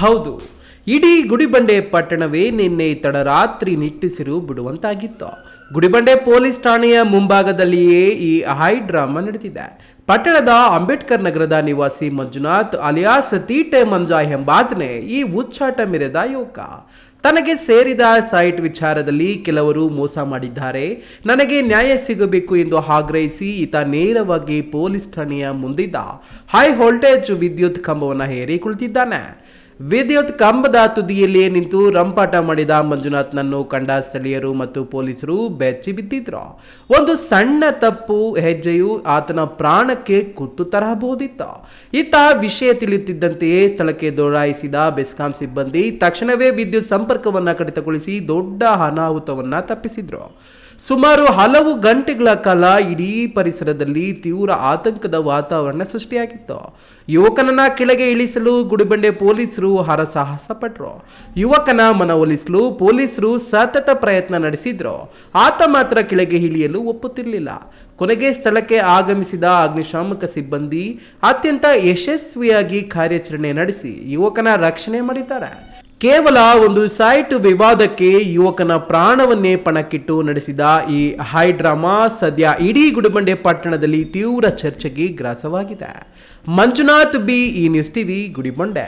ಹೌದು, ಇಡೀ ಗುಡಿಬಂಡೆ ಪಟ್ಟಣವೇ ನಿನ್ನೆ ತಡರಾತ್ರಿ ನಿಟ್ಟುಸಿರು ಬಿಡುವಂತಾಗಿತ್ತು. ಗುಡಿಬಂಡೆ ಪೊಲೀಸ್ ಠಾಣೆಯ ಮುಂಭಾಗದಲ್ಲಿಯೇ ಈ ಹೈ ಡ್ರಾಮಾ ನಡೆದಿದೆ. ಪಟ್ಟಣದ ಅಂಬೇಡ್ಕರ್ ನಗರದ ನಿವಾಸಿ ಮಂಜುನಾಥ್ ಅಲಿಯಾಸ್ ತೀಟೆ ಮಂಜ ಎಂಬಾತನೇ ಈ ಹುಚ್ಚಾಟ ಮೆರೆದ ಯುವಕ. ತನಗೆ ಸೇರಿದ ಸೈಟ್ ವಿಚಾರದಲ್ಲಿ ಕೆಲವರು ಮೋಸ ಮಾಡಿದ್ದಾರೆ, ನನಗೆ ನ್ಯಾಯ ಸಿಗಬೇಕು ಎಂದು ಆಗ್ರಹಿಸಿ ಈತ ನೇರವಾಗಿ ಪೊಲೀಸ್ ಠಾಣೆಯ ಮುಂದಿದ್ದ ಹೈ ವೋಲ್ಟೇಜ್ ವಿದ್ಯುತ್ ಕಂಬವನ್ನು ಹೇರಿ ಕುಳಿತಿದ್ದಾನೆ. ವಿದ್ಯುತ್ ಕಂಬದ ತುದಿಯಲ್ಲಿಯೇ ನಿಂತು ರಂಪಾಟ ಮಾಡಿದ ಮಂಜುನಾಥ್ನನ್ನು ಕಂಡ ಸ್ಥಳೀಯರು ಮತ್ತು ಪೊಲೀಸರು ಬೆಚ್ಚಿ ಬಿದ್ದಿದ್ರು. ಒಂದು ಸಣ್ಣ ತಪ್ಪು ಹೆಜ್ಜೆಯು ಆತನ ಪ್ರಾಣಕ್ಕೆ ಕುತ್ತು ತರಬಹುದಿತ್ತು. ಈತ ವಿಷಯ ತಿಳಿಯುತ್ತಿದ್ದಂತೆಯೇ ಸ್ಥಳಕ್ಕೆ ದೌಡಾಯಿಸಿದ ಬೆಸ್ಕಾಂ ಸಿಬ್ಬಂದಿ ತಕ್ಷಣವೇ ವಿದ್ಯುತ್ ಸಂಪರ್ಕವನ್ನು ಕಡಿತಗೊಳಿಸಿ ದೊಡ್ಡ ಅನಾಹುತವನ್ನು ತಪ್ಪಿಸಿದ್ರು. ಸುಮಾರು ಹಲವು ಗಂಟೆಗಳ ಕಾಲ ಇಡೀ ಪರಿಸರದಲ್ಲಿ ತೀವ್ರ ಆತಂಕದ ವಾತಾವರಣ ಸೃಷ್ಟಿಯಾಗಿತ್ತು. ಯುವಕನನ್ನ ಕೆಳಗೆ ಇಳಿಸಲು ಗುಡಿಬಂಡೆ ಪೊಲೀಸರು ಹರಸಾಹಸ ಪಟ್ಟರು. ಯುವಕನ ಮನವೊಲಿಸಲು ಪೊಲೀಸರು ಸತತ ಪ್ರಯತ್ನ ನಡೆಸಿದ್ರು. ಆತ ಮಾತ್ರ ಕೆಳಗೆ ಇಳಿಯಲು ಒಪ್ಪುತ್ತಿರಲಿಲ್ಲ. ಕೊನೆಗೆ ಸ್ಥಳಕ್ಕೆ ಆಗಮಿಸಿದ ಅಗ್ನಿಶಾಮಕ ಸಿಬ್ಬಂದಿ ಅತ್ಯಂತ ಯಶಸ್ವಿಯಾಗಿ ಕಾರ್ಯಾಚರಣೆ ನಡೆಸಿ ಯುವಕನ ರಕ್ಷಣೆ ಮಾಡಿದ್ದಾರೆ. ಕೇವಲ ಒಂದು ಸೈಟ್ ವಿವಾದಕ್ಕೆ ಯುವಕನ ಪ್ರಾಣವನ್ನೇ ಪಣಕ್ಕಿಟ್ಟು ನಡೆಸಿದ ಈ ಹೈ ಡ್ರಾಮಾ ಸದ್ಯ ಇಡೀ ಗುಡಿಬಂಡೆ ಪಟ್ಟಣದಲ್ಲಿ ತೀವ್ರ ಚರ್ಚೆಗೆ ಗ್ರಾಸವಾಗಿದೆ. ಮಂಜುನಾಥ್ ಬಿ, ಈ ನ್ಯೂಸ್ ಟಿವಿ, ಗುಡಿಬಂಡೆ.